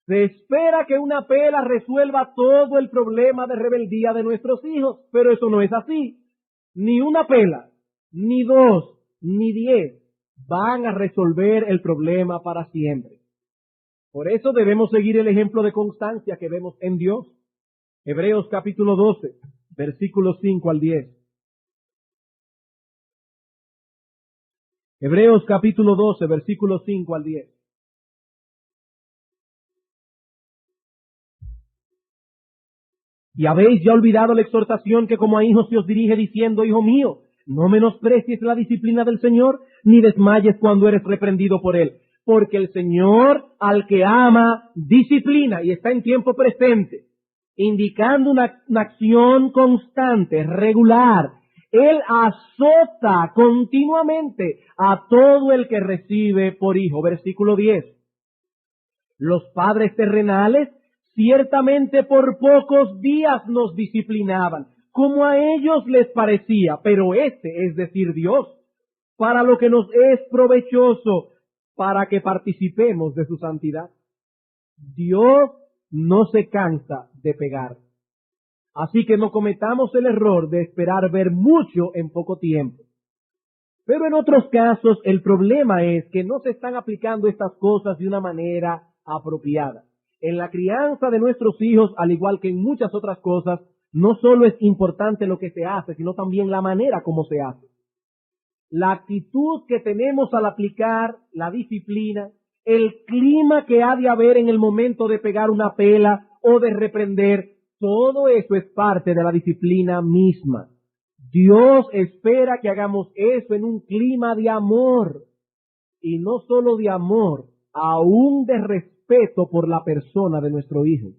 Se espera que una pela resuelva todo el problema de rebeldía de nuestros hijos, pero eso no es así. Ni una pela, ni 2, ni 10 van a resolver el problema para siempre. Por eso debemos seguir el ejemplo de constancia que vemos en Dios. Hebreos capítulo 12, versículos 5 al 10. Hebreos capítulo 12, versículos 5 al 10. Y habéis ya olvidado la exhortación que como a hijos se os dirige diciendo, hijo mío, no menosprecies la disciplina del Señor, ni desmayes cuando eres reprendido por Él. Porque el Señor al que ama disciplina y está en tiempo presente, indicando una acción constante, regular. Él azota continuamente a todo el que recibe por hijo. Versículo 10. Los padres terrenales ciertamente por pocos días nos disciplinaban, como a ellos les parecía, pero es decir, Dios, para lo que nos es provechoso, para que participemos de su santidad. Dios no se cansa de pegar. Así que no cometamos el error de esperar ver mucho en poco tiempo. Pero en otros casos el problema es que no se están aplicando estas cosas de una manera apropiada. En la crianza de nuestros hijos, al igual que en muchas otras cosas, no solo es importante lo que se hace, sino también la manera como se hace. La actitud que tenemos al aplicar la disciplina, el clima que ha de haber en el momento de pegar una pela o de reprender, todo eso es parte de la disciplina misma. Dios espera que hagamos eso en un clima de amor, y no solo de amor, aún de respeto por la persona de nuestro hijo.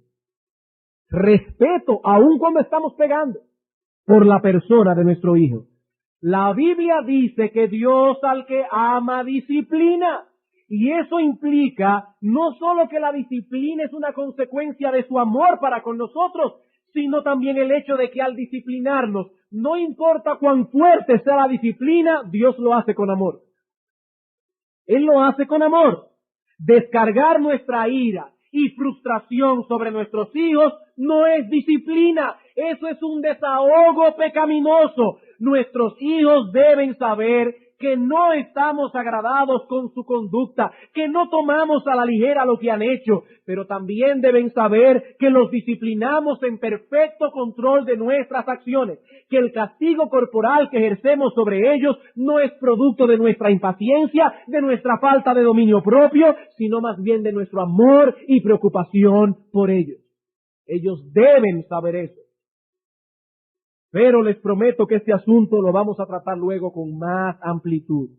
Respeto, aún cuando estamos pegando, por la persona de nuestro hijo. La Biblia dice que Dios al que ama disciplina, y eso implica no solo que la disciplina es una consecuencia de su amor para con nosotros, sino también el hecho de que al disciplinarnos, no importa cuán fuerte sea la disciplina, Dios lo hace con amor. Él lo hace con amor. Descargar nuestra ira y frustración sobre nuestros hijos no es disciplina, eso es un desahogo pecaminoso. Nuestros hijos deben saber que no estamos agradados con su conducta, que no tomamos a la ligera lo que han hecho, pero también deben saber que los disciplinamos en perfecto control de nuestras acciones, que el castigo corporal que ejercemos sobre ellos no es producto de nuestra impaciencia, de nuestra falta de dominio propio, sino más bien de nuestro amor y preocupación por ellos. Ellos deben saber eso. Pero les prometo que este asunto lo vamos a tratar luego con más amplitud.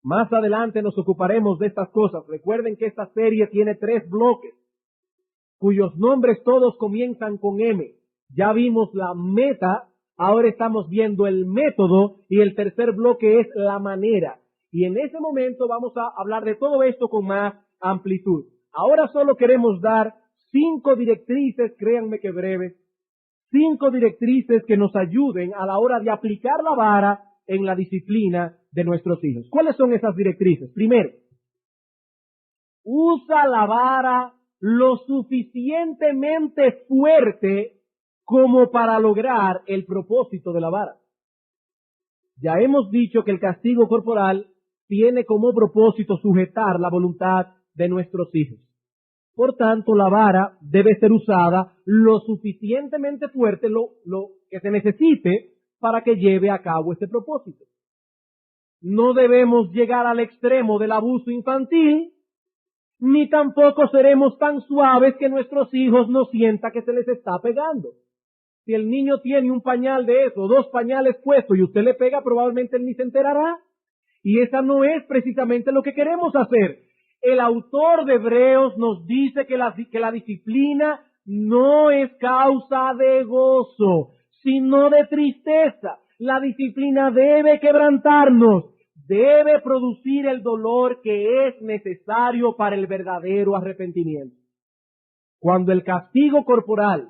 Más adelante nos ocuparemos de estas cosas. Recuerden que esta serie tiene 3 bloques, cuyos nombres todos comienzan con M. Ya vimos la meta, ahora estamos viendo el método, y el tercer bloque es la manera. Y en ese momento vamos a hablar de todo esto con más amplitud. Ahora solo queremos dar 5 directrices, créanme que breves, 5 directrices que nos ayuden a la hora de aplicar la vara en la disciplina de nuestros hijos. ¿Cuáles son esas directrices? Primero, usa la vara lo suficientemente fuerte como para lograr el propósito de la vara. Ya hemos dicho que el castigo corporal tiene como propósito sujetar la voluntad de nuestros hijos. Por tanto, la vara debe ser usada lo suficientemente fuerte, lo que se necesite para que lleve a cabo este propósito. No debemos llegar al extremo del abuso infantil, ni tampoco seremos tan suaves que nuestros hijos no sientan que se les está pegando. Si el niño tiene un pañal de eso, 2 pañales puestos y usted le pega, probablemente él ni se enterará. Y esa no es precisamente lo que queremos hacer. El autor de Hebreos nos dice que la disciplina no es causa de gozo, sino de tristeza. La disciplina debe quebrantarnos, debe producir el dolor que es necesario para el verdadero arrepentimiento. Cuando el castigo corporal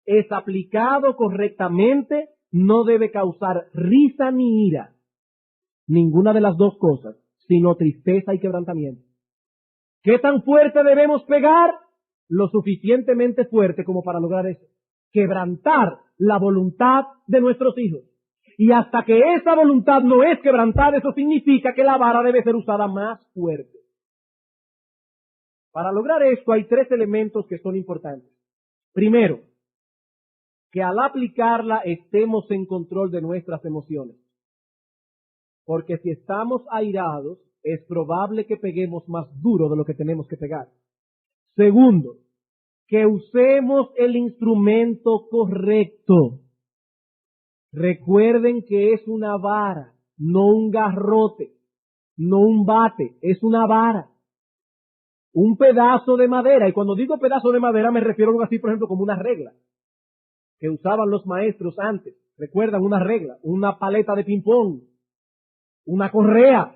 es aplicado correctamente, no debe causar risa ni ira, ninguna de las 2 cosas, sino tristeza y quebrantamiento. ¿Qué tan fuerte debemos pegar? Lo suficientemente fuerte como para lograr eso. Quebrantar la voluntad de nuestros hijos. Y hasta que esa voluntad no es quebrantada, eso significa que la vara debe ser usada más fuerte. Para lograr esto hay 3 elementos que son importantes. Primero, que al aplicarla estemos en control de nuestras emociones. Porque si estamos airados, es probable que peguemos más duro de lo que tenemos que pegar. Segundo, que usemos el instrumento correcto. Recuerden que es una vara, no un garrote, no un bate, es una vara. Un pedazo de madera, y cuando digo pedazo de madera me refiero a algo así, por ejemplo, como una regla que usaban los maestros antes. ¿Recuerdan una regla? Una paleta de ping-pong, una correa.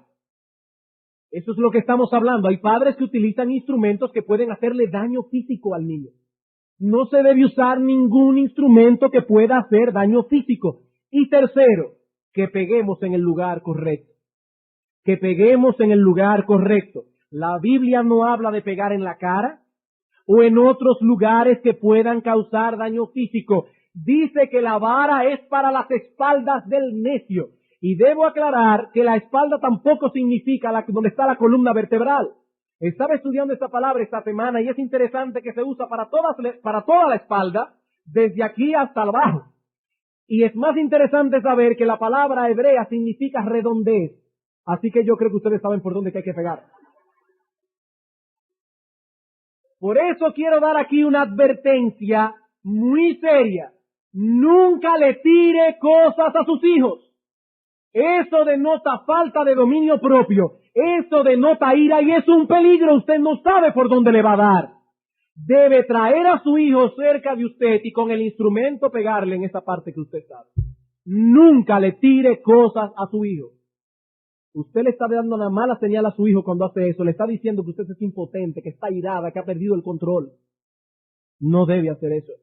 Eso es lo que estamos hablando. Hay padres que utilizan instrumentos que pueden hacerle daño físico al niño. No se debe usar ningún instrumento que pueda hacer daño físico. Y tercero, que peguemos en el lugar correcto. Que peguemos en el lugar correcto. La Biblia no habla de pegar en la cara o en otros lugares que puedan causar daño físico. Dice que la vara es para las espaldas del necio. Y debo aclarar que la espalda tampoco significa donde está la columna vertebral. Estaba estudiando esta palabra esta semana y es interesante que se usa para toda la espalda, desde aquí hasta abajo. Y es más interesante saber que la palabra hebrea significa redondez. Así que yo creo que ustedes saben por dónde hay que pegar. Por eso quiero dar aquí una advertencia muy seria. Nunca le tire cosas a sus hijos. Eso denota falta de dominio propio. Eso denota ira y es un peligro. Usted no sabe por dónde le va a dar. Debe traer a su hijo cerca de usted y con el instrumento pegarle en esa parte que usted sabe. Nunca le tire cosas a su hijo. Usted le está dando una mala señal a su hijo cuando hace eso. Le está diciendo que usted es impotente, que está irada, que ha perdido el control. No debe hacer eso.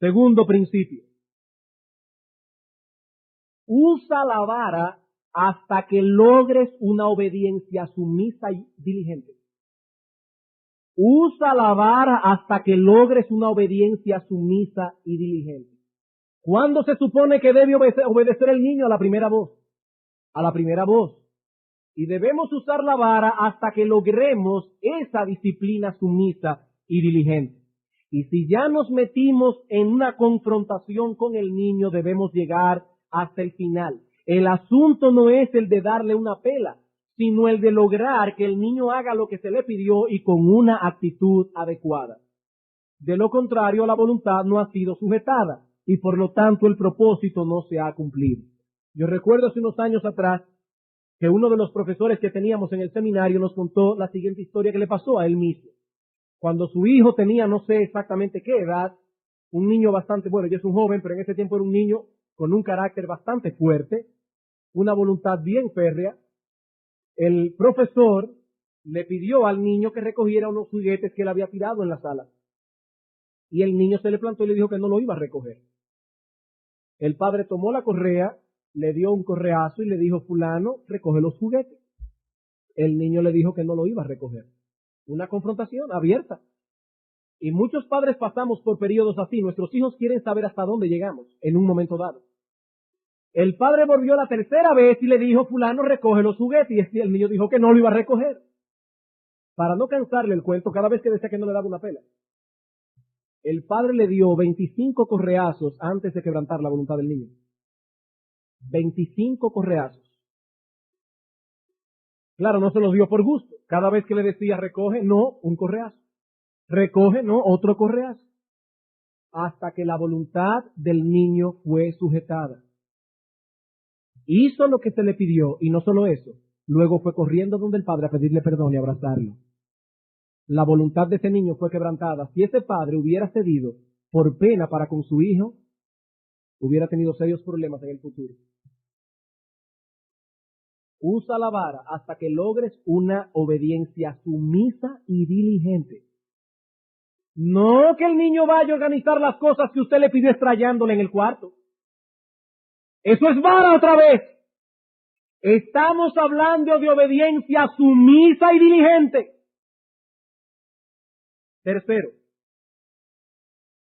Segundo principio. Usa la vara hasta que logres una obediencia sumisa y diligente. Usa la vara hasta que logres una obediencia sumisa y diligente. ¿Cuándo se supone que debe obedecer el niño? A la primera voz. a la primera voz. Y debemos usar la vara hasta que logremos esa disciplina sumisa y diligente. Y si ya nos metimos en una confrontación con el niño, debemos llegar hasta el final. El asunto no es el de darle una pela, sino el de lograr que el niño haga lo que se le pidió y con una actitud adecuada. De lo contrario, la voluntad no ha sido sujetada y por lo tanto el propósito no se ha cumplido. Yo recuerdo hace unos años atrás que uno de los profesores que teníamos en el seminario nos contó la siguiente historia que le pasó a él mismo. Cuando su hijo tenía, no sé exactamente qué edad, un niño bastante, bueno, ya es un joven, pero en ese tiempo era un niño con un carácter bastante fuerte, una voluntad bien férrea, el profesor le pidió al niño que recogiera unos juguetes que él había tirado en la sala. Y el niño se le plantó y le dijo que no lo iba a recoger. El padre tomó la correa, le dio un correazo y le dijo, fulano, recoge los juguetes. El niño le dijo que no lo iba a recoger. Una confrontación abierta. Y muchos padres pasamos por periodos así. Nuestros hijos quieren saber hasta dónde llegamos en un momento dado. El padre volvió la tercera vez y le dijo, fulano, recoge los juguetes. Y el niño dijo que no lo iba a recoger. Para no cansarle el cuento, cada vez que decía que no le daba una pela. El padre le dio 25 correazos antes de quebrantar la voluntad del niño. 25 correazos. Claro, no se los dio por gusto. Cada vez que le decía recoge, no, un correazo. Recoge, no, otro correazo. Hasta que la voluntad del niño fue sujetada. Hizo lo que se le pidió y no solo eso. Luego fue corriendo donde el padre a pedirle perdón y abrazarlo. La voluntad de ese niño fue quebrantada. Si ese padre hubiera cedido por pena para con su hijo, hubiera tenido serios problemas en el futuro. Usa la vara hasta que logres una obediencia sumisa y diligente. No que el niño vaya a organizar las cosas que usted le pidió estrellándole en el cuarto. Eso es vara otra vez. Estamos hablando de obediencia sumisa y diligente. Tercero,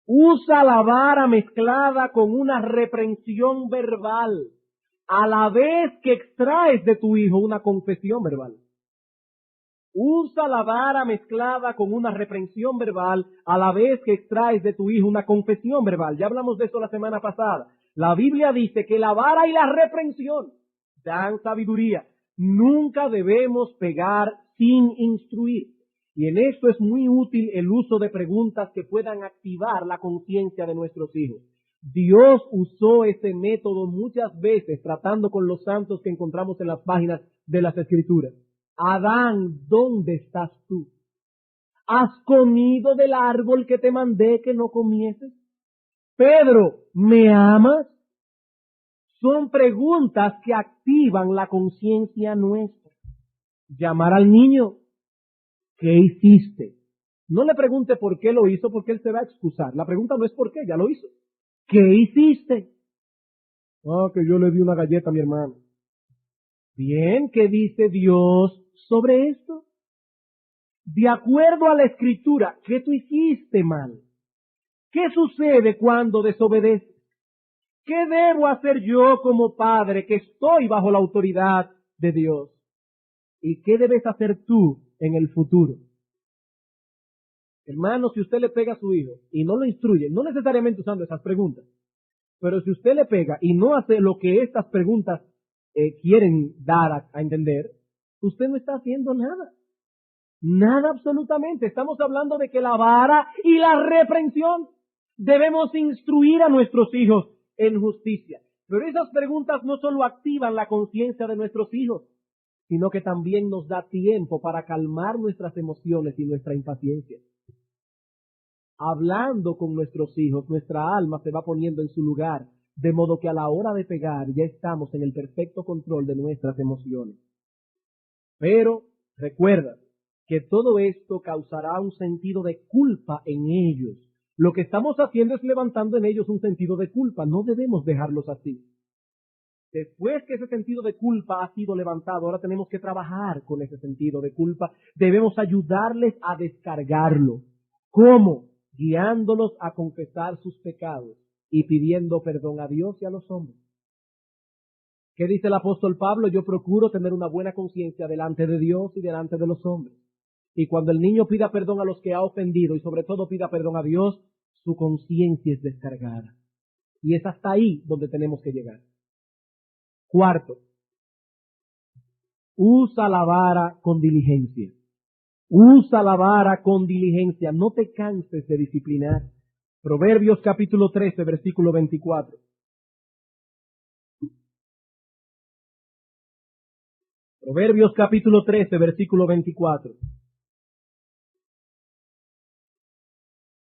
usa la vara mezclada con una reprensión verbal, a la vez que extraes de tu hijo una confesión verbal. Usa la vara mezclada con una reprensión verbal, a la vez que extraes de tu hijo una confesión verbal. Ya hablamos de eso la semana pasada. La Biblia dice que la vara y la reprensión dan sabiduría. Nunca debemos pegar sin instruir. Y en esto es muy útil el uso de preguntas que puedan activar la conciencia de nuestros hijos. Dios usó ese método muchas veces tratando con los santos que encontramos en las páginas de las Escrituras. Adán, ¿dónde estás tú? ¿Has comido del árbol que te mandé que no comieses? Pedro, ¿me amas? Son preguntas que activan la conciencia nuestra. Llamar al niño. ¿Qué hiciste? No le pregunte por qué lo hizo, porque él se va a excusar. La pregunta no es por qué, ya lo hizo. ¿Qué hiciste? Que yo le di una galleta a mi hermano. Bien, ¿qué dice Dios sobre esto? De acuerdo a la Escritura, ¿qué tú hiciste mal? ¿Qué sucede cuando desobedeces? ¿Qué debo hacer yo como padre que estoy bajo la autoridad de Dios? ¿Y qué debes hacer tú en el futuro? Hermano, si usted le pega a su hijo y no lo instruye, no necesariamente usando esas preguntas, pero si usted le pega y no hace lo que estas preguntas quieren dar a entender, usted no está haciendo nada. Nada absolutamente. Estamos hablando de que la vara y la reprensión debemos instruir a nuestros hijos en justicia. Pero esas preguntas no solo activan la conciencia de nuestros hijos, sino que también nos da tiempo para calmar nuestras emociones y nuestra impaciencia. Hablando con nuestros hijos, nuestra alma se va poniendo en su lugar, de modo que a la hora de pegar ya estamos en el perfecto control de nuestras emociones. Pero recuerda que todo esto causará un sentido de culpa en ellos. Lo que estamos haciendo es levantando en ellos un sentido de culpa. No debemos dejarlos así. Después que ese sentido de culpa ha sido levantado, ahora tenemos que trabajar con ese sentido de culpa. Debemos ayudarles a descargarlo. ¿Cómo? Guiándolos a confesar sus pecados y pidiendo perdón a Dios y a los hombres. ¿Qué dice el apóstol Pablo? Yo procuro tener una buena conciencia delante de Dios y delante de los hombres. Y cuando el niño pida perdón a los que ha ofendido y sobre todo pida perdón a Dios, su conciencia es descargada. Y es hasta ahí donde tenemos que llegar. Cuarto, usa la vara con diligencia. Usa la vara con diligencia. No te canses de disciplinar. Proverbios capítulo 13, versículo 24. Proverbios capítulo 13, versículo 24.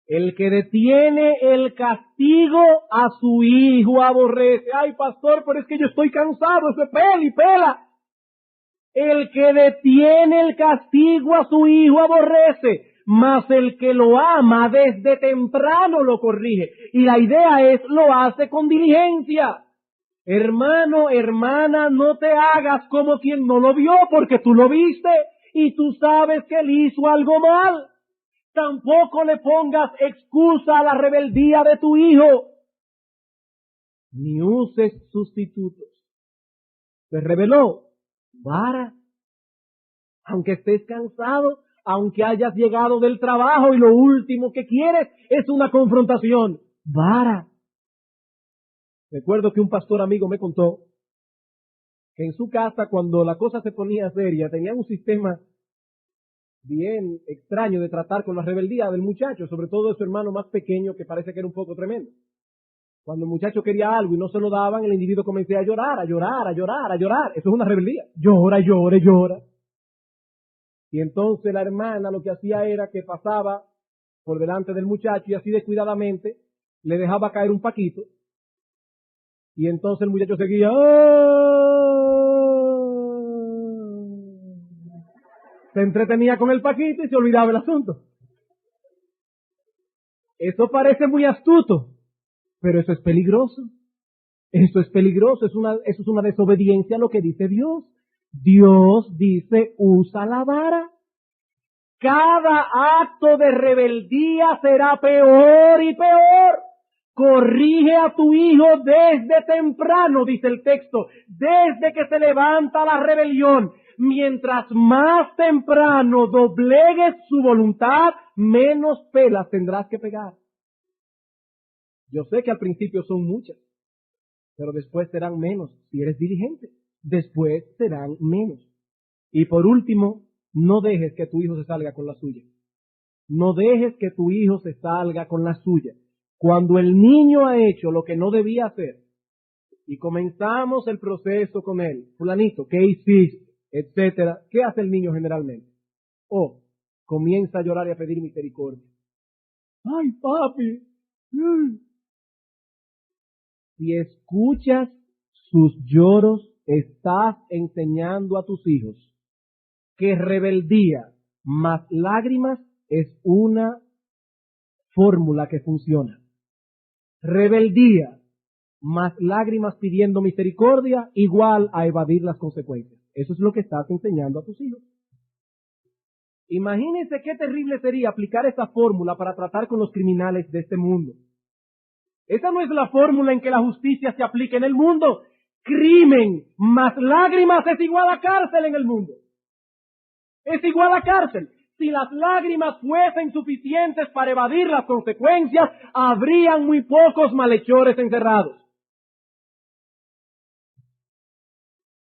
El que detiene el castigo a su hijo aborrece. Ay, pastor, pero es que yo estoy cansado, eso es pela y pela. El que detiene el castigo a su hijo aborrece, mas el que lo ama desde temprano lo corrige. Y la idea es, lo hace con diligencia. Hermano, hermana, no te hagas como quien no lo vio, porque tú lo viste y tú sabes que él hizo algo mal. Tampoco le pongas excusa a la rebeldía de tu hijo, ni uses sustitutos. Se rebeló, vara. Aunque estés cansado, aunque hayas llegado del trabajo y lo último que quieres es una confrontación, vara. Recuerdo que un pastor amigo me contó que en su casa, cuando la cosa se ponía seria, tenían un sistema bien extraño de tratar con la rebeldía del muchacho, sobre todo de su hermano más pequeño, que parece que era un poco tremendo. Cuando el muchacho quería algo y no se lo daban, el individuo comenzó a llorar, a llorar, a llorar, a llorar. Eso es una rebeldía. Llora, llora, llora. Y entonces la hermana lo que hacía era que pasaba por delante del muchacho y así descuidadamente le dejaba caer un paquito. Y entonces el muchacho seguía. Se entretenía con el paquito y se olvidaba el asunto. Eso parece muy astuto, pero eso es peligroso. Eso es peligroso, eso es una desobediencia a lo que dice Dios. Dios dice, usa la vara. Cada acto de rebeldía será peor y peor. Corrige a tu hijo desde temprano, dice el texto, desde que se levanta la rebelión. Mientras más temprano doblegues su voluntad, menos pelas tendrás que pegar. Yo sé que al principio son muchas, pero después serán menos. Si eres diligente, después serán menos. Y por último, no dejes que tu hijo se salga con la suya. No dejes que tu hijo se salga con la suya. Cuando el niño ha hecho lo que no debía hacer y comenzamos el proceso con él, fulanito, ¿qué hiciste? Etcétera. ¿Qué hace el niño generalmente? Comienza a llorar y a pedir misericordia. Ay, papi. Si escuchas sus lloros, estás enseñando a tus hijos que rebeldía más lágrimas es una fórmula que funciona. Rebeldía más lágrimas pidiendo misericordia igual a evadir las consecuencias. Eso es lo que estás enseñando a tus hijos. Imagínense qué terrible sería aplicar esta fórmula para tratar con los criminales de este mundo. Esa no es la fórmula en que la justicia se aplica en el mundo. Crimen más lágrimas es igual a cárcel en el mundo. Es igual a cárcel. Si las lágrimas fuesen suficientes para evadir las consecuencias, habrían muy pocos malhechores encerrados.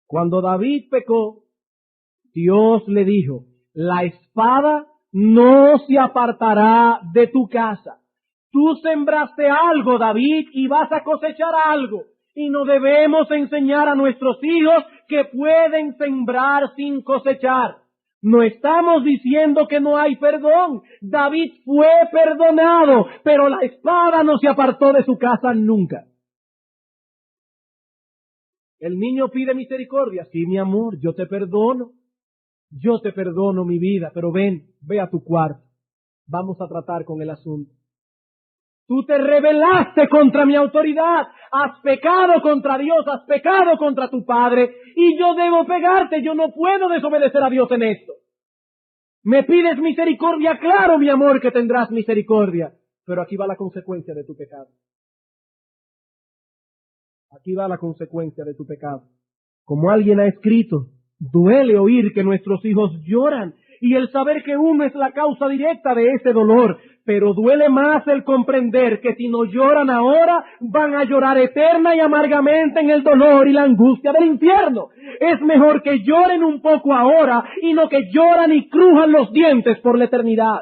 Cuando David pecó, Dios le dijo, la espada no se apartará de tu casa. Tú sembraste algo, David, y vas a cosechar algo. Y no debemos enseñar a nuestros hijos que pueden sembrar sin cosechar. No estamos diciendo que no hay perdón. David fue perdonado, pero la espada no se apartó de su casa nunca. El niño pide misericordia. Sí, mi amor, yo te perdono. Yo te perdono, mi vida, pero ve a tu cuarto. Vamos a tratar con el asunto. Tú te rebelaste contra mi autoridad, has pecado contra Dios, has pecado contra tu padre, y yo debo pegarte, yo no puedo desobedecer a Dios en esto. Me pides misericordia, claro, mi amor, que tendrás misericordia, pero aquí va la consecuencia de tu pecado. Aquí va la consecuencia de tu pecado. Como alguien ha escrito, duele oír que nuestros hijos lloran y el saber que uno es la causa directa de ese dolor, pero duele más el comprender que si no lloran ahora, van a llorar eterna y amargamente en el dolor y la angustia del infierno. Es mejor que lloren un poco ahora y no que lloran y crujan los dientes por la eternidad.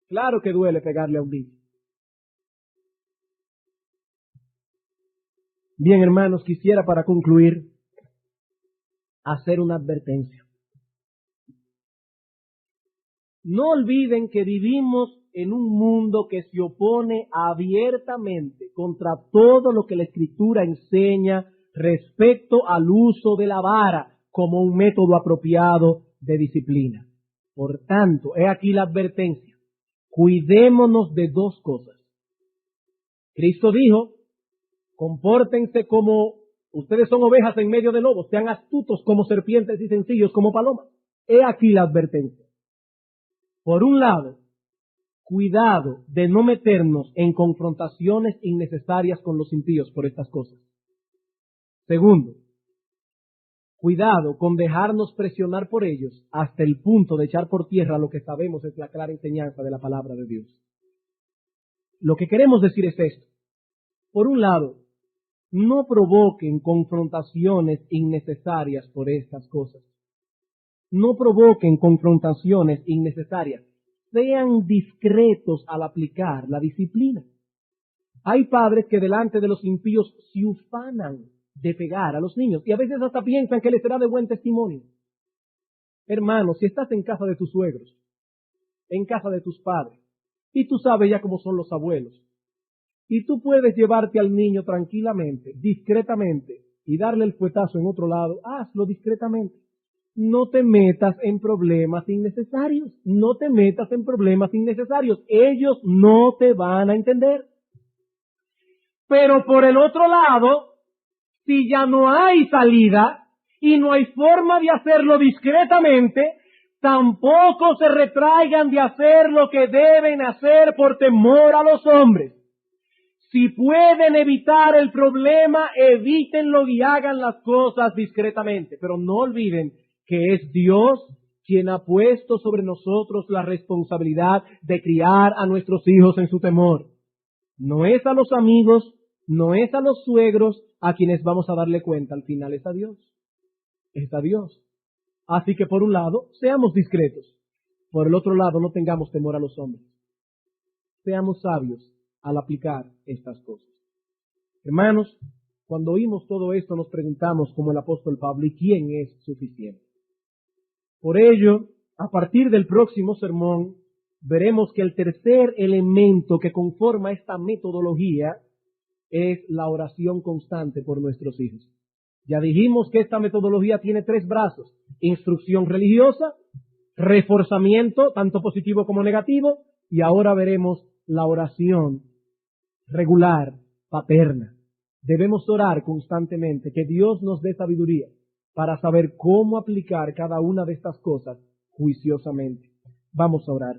Claro que duele pegarle a un niño. Bien, hermanos, quisiera para concluir hacer una advertencia. No olviden que vivimos en un mundo que se opone abiertamente contra todo lo que la Escritura enseña respecto al uso de la vara como un método apropiado de disciplina. Por tanto, he aquí la advertencia. Cuidémonos de dos cosas. Cristo dijo, compórtense como ustedes son ovejas en medio de lobos, sean astutos como serpientes y sencillos como palomas. He aquí la advertencia. Por un lado, cuidado de no meternos en confrontaciones innecesarias con los impíos por estas cosas. Segundo, cuidado con dejarnos presionar por ellos hasta el punto de echar por tierra lo que sabemos es la clara enseñanza de la palabra de Dios. Lo que queremos decir es esto. Por un lado, no provoquen confrontaciones innecesarias por estas cosas. No provoquen confrontaciones innecesarias. Sean discretos al aplicar la disciplina. Hay padres que delante de los impíos se ufanan de pegar a los niños y a veces hasta piensan que les será de buen testimonio. Hermano, si estás en casa de tus suegros, en casa de tus padres, y tú sabes ya cómo son los abuelos, y tú puedes llevarte al niño tranquilamente, discretamente, y darle el fuetazo en otro lado, hazlo discretamente. No te metas en problemas innecesarios. No te metas en problemas innecesarios. Ellos no te van a entender. Pero por el otro lado, si ya no hay salida y no hay forma de hacerlo discretamente, tampoco se retraigan de hacer lo que deben hacer por temor a los hombres. Si pueden evitar el problema, evítenlo y hagan las cosas discretamente. Pero no olviden que es Dios quien ha puesto sobre nosotros la responsabilidad de criar a nuestros hijos en su temor. No es a los amigos, no es a los suegros a quienes vamos a darle cuenta, al final es a Dios. Es a Dios. Así que por un lado, seamos discretos. Por el otro lado, no tengamos temor a los hombres. Seamos sabios al aplicar estas cosas. Hermanos, cuando oímos todo esto nos preguntamos, como el apóstol Pablo, ¿y quién es suficiente? Por ello, a partir del próximo sermón, veremos que el tercer elemento que conforma esta metodología es la oración constante por nuestros hijos. Ya dijimos que esta metodología tiene tres brazos: instrucción religiosa, reforzamiento, tanto positivo como negativo, y ahora veremos la oración regular, paterna. Debemos orar constantemente, que Dios nos dé sabiduría para saber cómo aplicar cada una de estas cosas juiciosamente. Vamos a orar.